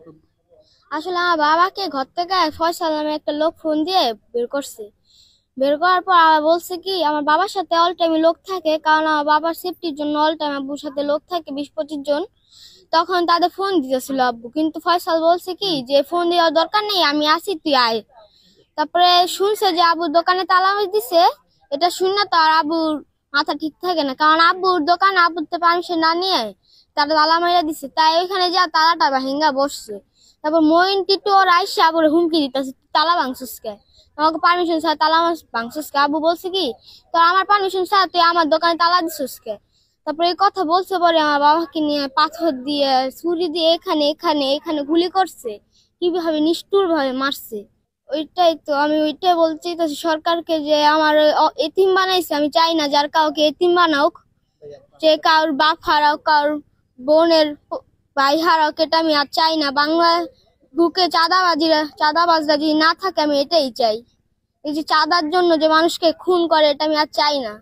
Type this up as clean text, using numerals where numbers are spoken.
তো। আসলে আমার বাবাকে ঘর থেকে ফয়সাল নামে একটা লোক ফোন দিয়ে বের করছে। বের করার পর আবার বলছে কি আমার বাবার সাথে অল টাইম লোক থাকে, কারণ আমার বাবার সেফটির জন্য অল টাইম আব্বুর সাথে লোক থাকে 20-25 জন। তখন তাদের ফোন দিতেছিল আব্বু, কিন্তু ফয়সাল বলছে কি যে ফোন দেওয়ার দরকার নেই, আমি আসি তুই আয়। তারপরে শুনছে যে আব্বুর দোকানে তালা দিছে। এটা শুনে তো আর আব্বুর মাথা ঠিক থাকে না, কারণ আব্বুর দোকানে আব্বুর তো পারমিশন না নিয়ে তারা তালা মাইরা দিছে, তাই ওইখানে যা তালাটা ভাঙা বসছে। তারপর মইন টিটু ওর আইসা আব্বুর হুমকি দিতেছে, তালা ভাঙছিস কে, আমাকে পারমিশন ছাড়া তালা ভাঙছিস কে। আব্বু বলছে কি তো আমার পারমিশন ছাড়া তুই আমার দোকানে তালা দিছিস কে। তারপরে এই কথা বলছে পরে আমার বাবাকে নিয়ে পাথর দিয়ে ছুরি দিয়ে এখানে এখানে এখানে গুলি করছে, কিভাবে নিষ্ঠুর ভাবে মারছে। ওইটাই তো আমি ওইটাই বলছি তো সরকারকে, যে আমার এতিম বানাইছে, আমি চাই না যার কাউকে এতিম বানাওক, যে কারোর বাপ হারাও কারোর বোনের ভাই হারাও, এটা আমি আর চাই না। বাংলা বুকে চাঁদাবাজরা যদি না থাকে, আমি এটাই চাই। এই যে চাঁদার জন্য যে মানুষকে খুন করে, এটা আমি আর চাই না।